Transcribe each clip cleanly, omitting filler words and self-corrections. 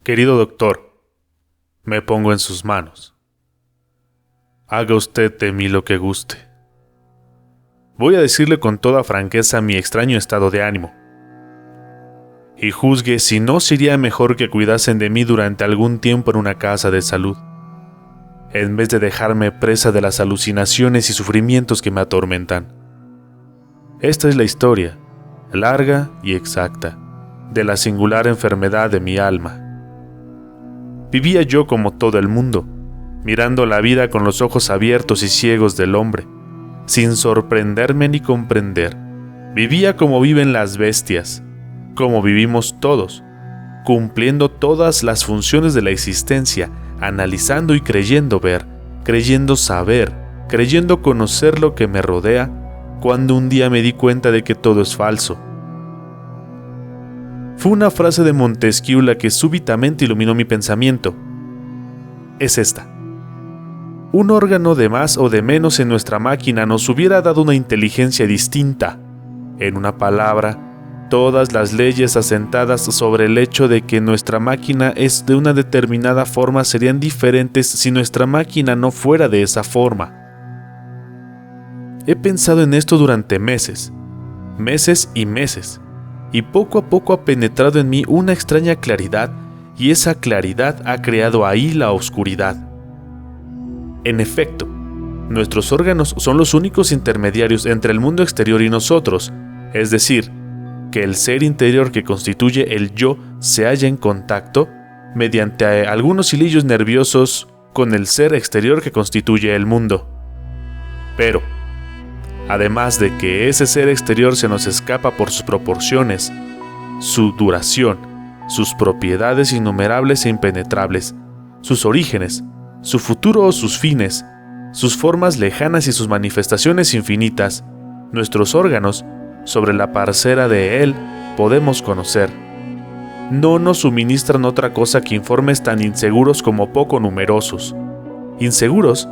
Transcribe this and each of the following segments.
Querido doctor, me pongo en sus manos. Haga usted de mí lo que guste. Voy a decirle con toda franqueza mi extraño estado de ánimo. Y juzgue si no sería mejor que cuidasen de mí durante algún tiempo en una casa de salud, en vez de dejarme presa de las alucinaciones y sufrimientos que me atormentan. Esta es la historia, larga y exacta, de la singular enfermedad de mi alma. Vivía yo como todo el mundo, mirando la vida con los ojos abiertos y ciegos del hombre, sin sorprenderme ni comprender. Vivía como viven las bestias, como vivimos todos, cumpliendo todas las funciones de la existencia, analizando y creyendo ver, creyendo saber, creyendo conocer lo que me rodea, cuando un día me di cuenta de que todo es falso. Fue una frase de Montesquieu la que súbitamente iluminó mi pensamiento. Es esta: un órgano de más o de menos en nuestra máquina nos hubiera dado una inteligencia distinta. En una palabra, todas las leyes asentadas sobre el hecho de que nuestra máquina es de una determinada forma serían diferentes si nuestra máquina no fuera de esa forma. He pensado en esto durante meses y meses, y poco a poco ha penetrado en mí una extraña claridad, y esa claridad ha creado ahí la oscuridad. En efecto, nuestros órganos son los únicos intermediarios entre el mundo exterior y nosotros, es decir, que el ser interior que constituye el yo se halla en contacto, mediante algunos hilillos nerviosos, con el ser exterior que constituye el mundo. Pero, además de que ese ser exterior se nos escapa por sus proporciones, su duración, sus propiedades innumerables e impenetrables, sus orígenes, su futuro o sus fines, sus formas lejanas y sus manifestaciones infinitas, nuestros órganos, sobre la parcela de él, podemos conocer. No nos suministran otra cosa que informes tan inseguros como poco numerosos. Inseguros,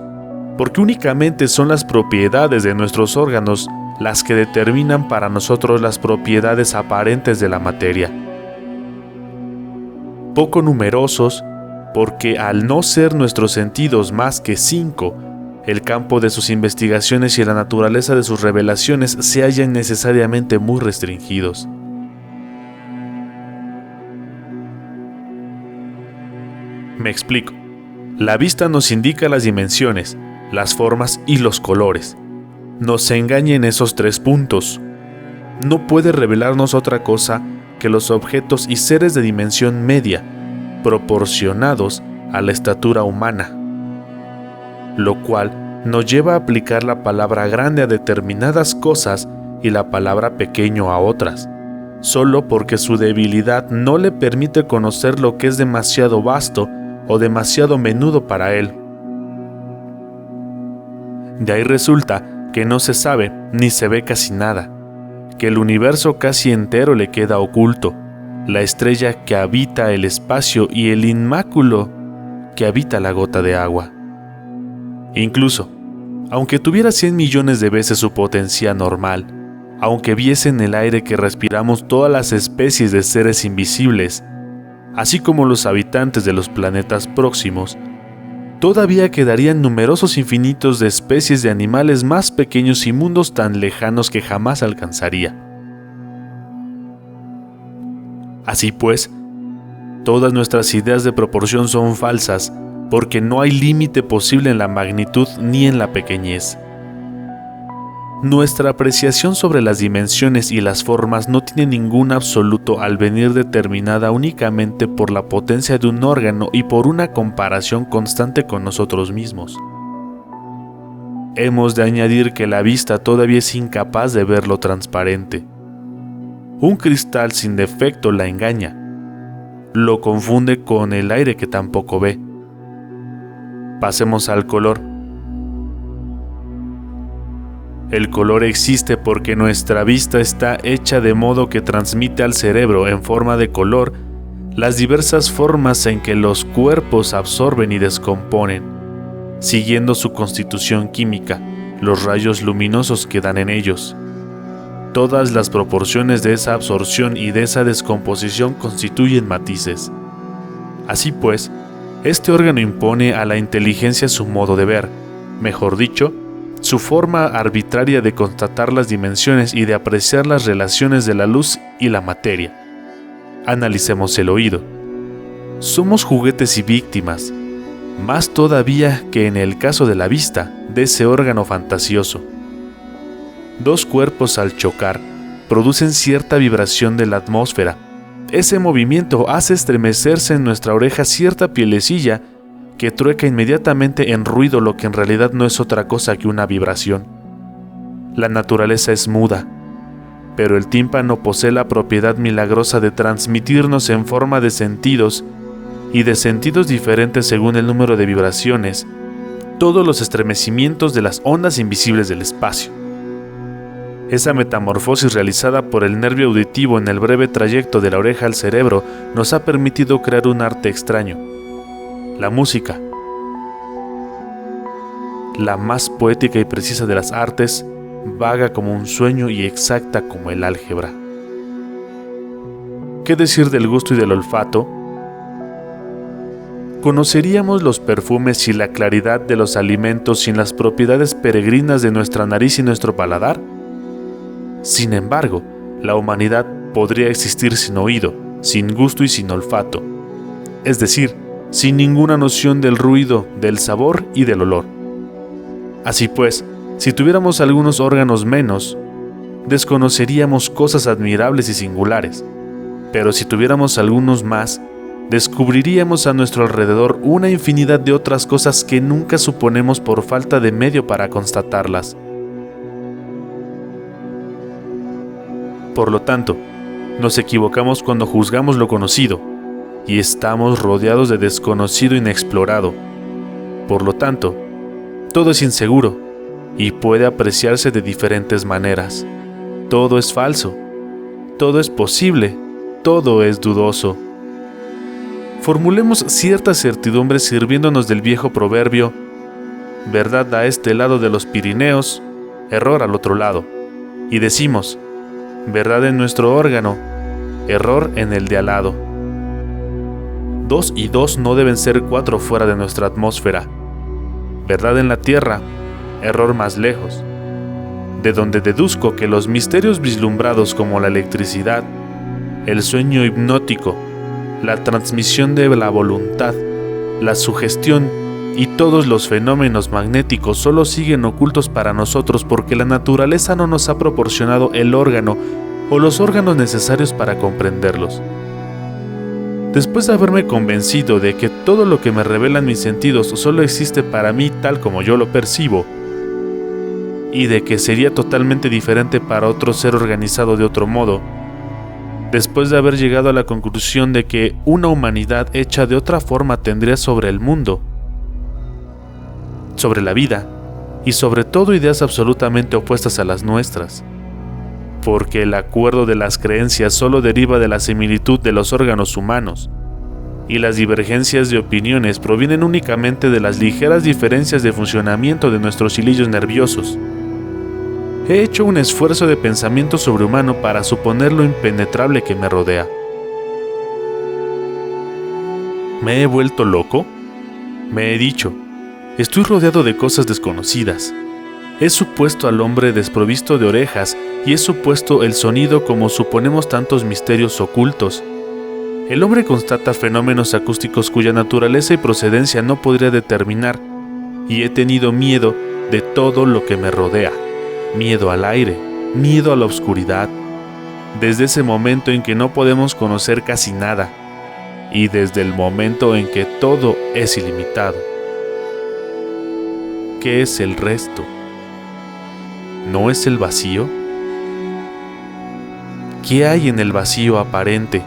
porque únicamente son las propiedades de nuestros órganos las que determinan para nosotros las propiedades aparentes de la materia. Poco numerosos, porque al no ser nuestros sentidos más que 5, el campo de sus investigaciones y la naturaleza de sus revelaciones se hallan necesariamente muy restringidos. Me explico. La vista nos indica las dimensiones, las formas y los colores. Nos engaña en esos 3 puntos. No puede revelarnos otra cosa que los objetos y seres de dimensión media, proporcionados a la estatura humana, lo cual nos lleva a aplicar la palabra grande a determinadas cosas y la palabra pequeño a otras, solo porque su debilidad no le permite conocer lo que es demasiado vasto o demasiado menudo para él. De ahí resulta que no se sabe ni se ve casi nada, que el universo casi entero le queda oculto, la estrella que habita el espacio y el inmáculo que habita la gota de agua. Incluso, aunque tuviera 100 millones de veces su potencia normal, aunque viese en el aire que respiramos todas las especies de seres invisibles, así como los habitantes de los planetas próximos, todavía quedarían numerosos infinitos de especies de animales más pequeños y mundos tan lejanos que jamás alcanzaría. Así pues, todas nuestras ideas de proporción son falsas, porque no hay límite posible en la magnitud ni en la pequeñez. Nuestra apreciación sobre las dimensiones y las formas no tiene ningún absoluto al venir determinada únicamente por la potencia de un órgano y por una comparación constante con nosotros mismos. Hemos de añadir que la vista todavía es incapaz de ver lo transparente. Un cristal sin defecto la engaña, lo confunde con el aire que tampoco ve. Pasemos al color. El color existe porque nuestra vista está hecha de modo que transmite al cerebro en forma de color las diversas formas en que los cuerpos absorben y descomponen, siguiendo su constitución química, los rayos luminosos que dan en ellos. Todas las proporciones de esa absorción y de esa descomposición constituyen matices. Así pues, este órgano impone a la inteligencia su modo de ver, mejor dicho, su forma arbitraria de constatar las dimensiones y de apreciar las relaciones de la luz y la materia. Analicemos el oído. Somos juguetes y víctimas, más todavía que en el caso de la vista, de ese órgano fantasioso. Dos cuerpos al chocar producen cierta vibración de la atmósfera. Ese movimiento hace estremecerse en nuestra oreja cierta pielecilla que trueca inmediatamente en ruido, lo que en realidad no es otra cosa que una vibración. La naturaleza es muda, pero el tímpano posee la propiedad milagrosa de transmitirnos en forma de sentidos y de sentidos diferentes según el número de vibraciones, todos los estremecimientos de las ondas invisibles del espacio. Esa metamorfosis realizada por el nervio auditivo en el breve trayecto de la oreja al cerebro nos ha permitido crear un arte extraño. La música, la más poética y precisa de las artes, vaga como un sueño y exacta como el álgebra. ¿Qué decir del gusto y del olfato? ¿Conoceríamos los perfumes y la claridad de los alimentos sin las propiedades peregrinas de nuestra nariz y nuestro paladar? Sin embargo, la humanidad podría existir sin oído, sin gusto y sin olfato, es decir, sin ninguna noción del ruido, del sabor y del olor. Así pues, si tuviéramos algunos órganos menos, desconoceríamos cosas admirables y singulares, pero si tuviéramos algunos más, descubriríamos a nuestro alrededor una infinidad de otras cosas que nunca suponemos por falta de medio para constatarlas. Por lo tanto, nos equivocamos cuando juzgamos lo conocido, y estamos rodeados de desconocido inexplorado. Por lo tanto, todo es inseguro, y puede apreciarse de diferentes maneras. Todo es falso, todo es posible, todo es dudoso. Formulemos cierta certidumbre sirviéndonos del viejo proverbio: verdad a este lado de los Pirineos, error al otro lado, y decimos: verdad en nuestro órgano, error en el de al lado. 2 y 2 no deben ser 4 fuera de nuestra atmósfera. Verdad en la Tierra, error más lejos. De donde deduzco que los misterios vislumbrados como la electricidad, el sueño hipnótico, la transmisión de la voluntad, la sugestión y todos los fenómenos magnéticos solo siguen ocultos para nosotros porque la naturaleza no nos ha proporcionado el órgano o los órganos necesarios para comprenderlos. Después de haberme convencido de que todo lo que me revelan mis sentidos solo existe para mí tal como yo lo percibo, y de que sería totalmente diferente para otro ser organizado de otro modo, después de haber llegado a la conclusión de que una humanidad hecha de otra forma tendría sobre el mundo, sobre la vida, y sobre todo ideas absolutamente opuestas a las nuestras, porque el acuerdo de las creencias solo deriva de la similitud de los órganos humanos, y las divergencias de opiniones provienen únicamente de las ligeras diferencias de funcionamiento de nuestros hilillos nerviosos. He hecho un esfuerzo de pensamiento sobrehumano para suponer lo impenetrable que me rodea. ¿Me he vuelto loco? Me he dicho: estoy rodeado de cosas desconocidas. He supuesto al hombre desprovisto de orejas y he supuesto el sonido como suponemos tantos misterios ocultos. El hombre constata fenómenos acústicos cuya naturaleza y procedencia no podría determinar, y he tenido miedo de todo lo que me rodea. Miedo al aire, miedo a la oscuridad, desde ese momento en que no podemos conocer casi nada, y desde el momento en que todo es ilimitado. ¿Qué es el resto? ¿No es el vacío? ¿Qué hay en el vacío aparente?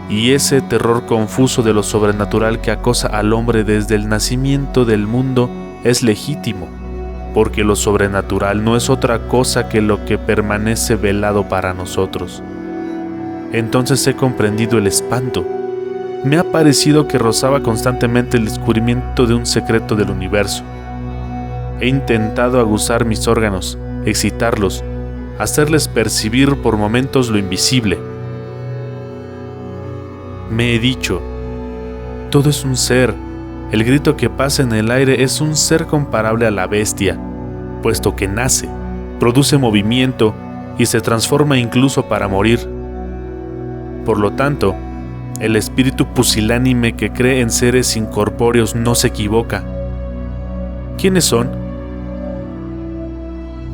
Y ese terror confuso de lo sobrenatural que acosa al hombre desde el nacimiento del mundo es legítimo, porque lo sobrenatural no es otra cosa que lo que permanece velado para nosotros. Entonces he comprendido el espanto. Me ha parecido que rozaba constantemente el descubrimiento de un secreto del universo. He intentado aguzar mis órganos, excitarlos, hacerles percibir por momentos lo invisible. Me he dicho, todo es un ser. El grito que pasa en el aire es un ser comparable a la bestia, puesto que nace, produce movimiento y se transforma incluso para morir. Por lo tanto, el espíritu pusilánime que cree en seres incorpóreos no se equivoca. ¿Quiénes son?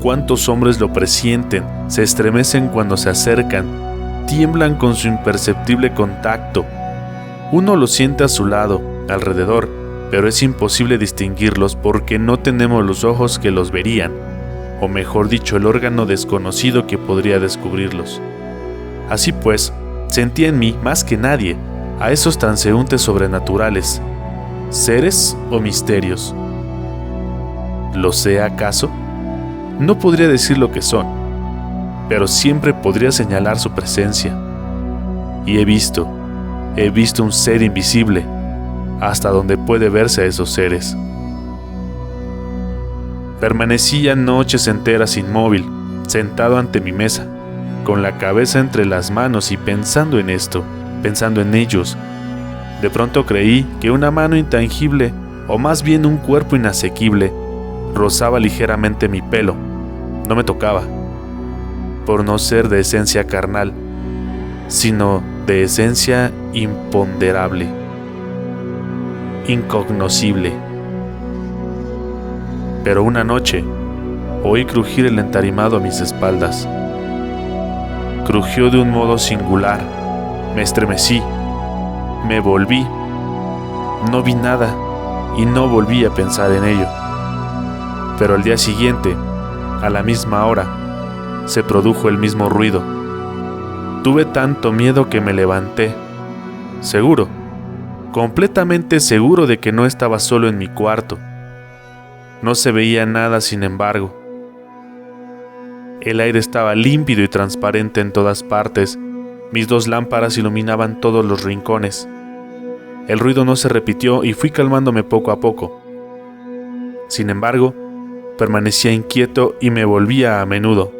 ¿Cuántos hombres lo presienten, se estremecen cuando se acercan, tiemblan con su imperceptible contacto? Uno lo siente a su lado, alrededor, pero es imposible distinguirlos porque no tenemos los ojos que los verían, o mejor dicho, el órgano desconocido que podría descubrirlos. Así pues, sentía en mí, más que nadie, a esos transeúntes sobrenaturales, seres o misterios. ¿Lo sé acaso? No podría decir lo que son, pero siempre podría señalar su presencia. Y he visto un ser invisible, hasta donde puede verse a esos seres. Permanecía noches enteras inmóvil, sentado ante mi mesa, con la cabeza entre las manos y pensando en esto, pensando en ellos. De pronto creí que una mano intangible, o más bien un cuerpo inasequible, rozaba ligeramente mi pelo. No me tocaba, por no ser de esencia carnal, sino de esencia imponderable, incognoscible. Pero una noche oí crujir el entarimado a mis espaldas. Crujió de un modo singular. Me estremecí, me volví, no vi nada y no volví a pensar en ello. Pero al día siguiente, a la misma hora, se produjo el mismo ruido. Tuve tanto miedo que me levanté, seguro, completamente seguro de que no estaba solo en mi cuarto. No se veía nada, sin embargo. El aire estaba límpido y transparente en todas partes. Mis 2 lámparas iluminaban todos los rincones. El ruido no se repitió y fui calmándome poco a poco. Sin embargo, permanecía inquieto y me volvía a menudo.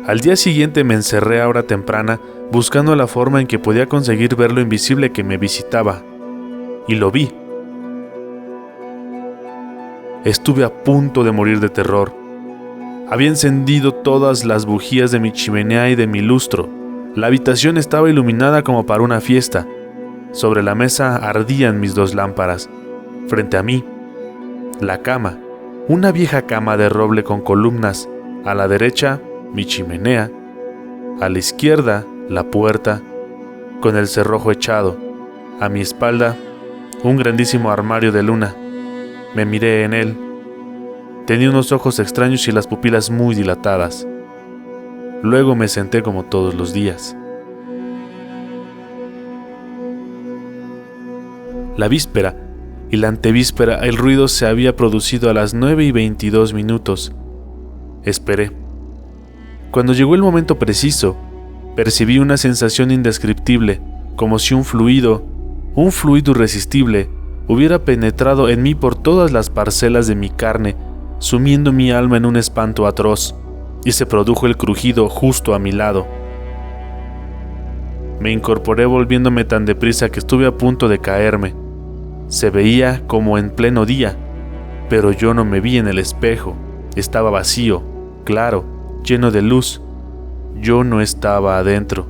Al día siguiente me encerré a hora temprana buscando la forma en que podía conseguir ver lo invisible que me visitaba. Y lo vi. Estuve a punto de morir de terror. Había encendido todas las bujías de mi chimenea y de mi lustro. La habitación estaba iluminada como para una fiesta. Sobre la mesa ardían mis 2 lámparas. Frente a mí, la cama, una vieja cama de roble con columnas. A la derecha, mi chimenea. A la izquierda, la puerta, con el cerrojo echado. A mi espalda, un grandísimo armario de luna. Me miré en él. Tenía unos ojos extraños y las pupilas muy dilatadas. Luego me senté como todos los días. La víspera y la antevíspera el ruido se había producido a las 9:22. Esperé. Cuando llegó el momento preciso, percibí una sensación indescriptible, como si un fluido irresistible, hubiera penetrado en mí por todas las parcelas de mi carne, sumiendo mi alma en un espanto atroz, y se produjo el crujido justo a mi lado. Me incorporé volviéndome tan deprisa que estuve a punto de caerme. Se veía como en pleno día, pero yo no me vi en el espejo. Estaba vacío, claro, lleno de luz. Yo no estaba adentro.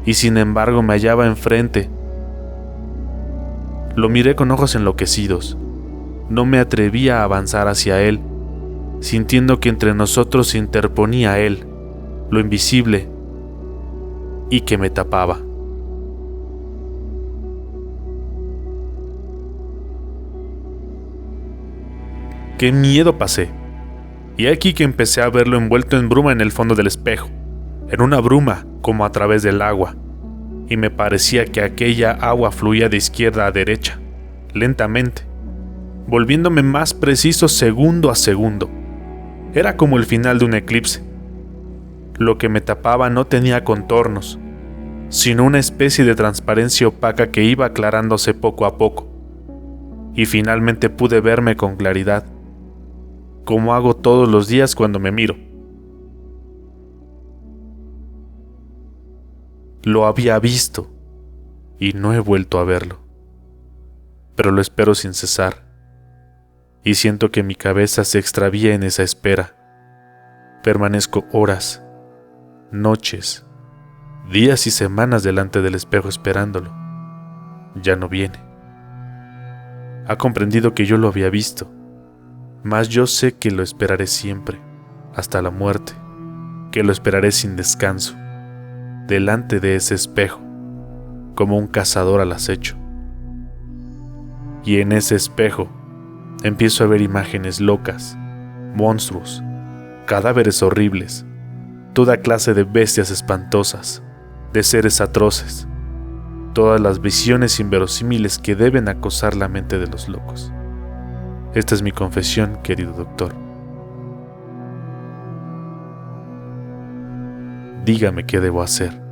Y sin embargo me hallaba enfrente. Lo miré con ojos enloquecidos. No me atrevía a avanzar hacia él, sintiendo que entre nosotros se interponía él, lo invisible, y que me tapaba. ¡Qué miedo pasé! Y aquí que empecé a verlo envuelto en bruma en el fondo del espejo, en una bruma como a través del agua, y me parecía que aquella agua fluía de izquierda a derecha, lentamente, volviéndome más preciso segundo a segundo. Era como el final de un eclipse. Lo que me tapaba no tenía contornos, sino una especie de transparencia opaca que iba aclarándose poco a poco, y finalmente pude verme con claridad, como hago todos los días cuando me miro. Lo había visto y no he vuelto a verlo. Pero lo espero sin cesar y siento que mi cabeza se extravía en esa espera. Permanezco horas, noches, días y semanas delante del espejo esperándolo. Ya no viene. Ha comprendido que yo lo había visto, mas yo sé que lo esperaré siempre, hasta la muerte, que lo esperaré sin descanso, delante de ese espejo, como un cazador al acecho. Y en ese espejo empiezo a ver imágenes locas, monstruos, cadáveres horribles, toda clase de bestias espantosas, de seres atroces, todas las visiones inverosímiles que deben acosar la mente de los locos. Esta es mi confesión, querido doctor. Dígame qué debo hacer.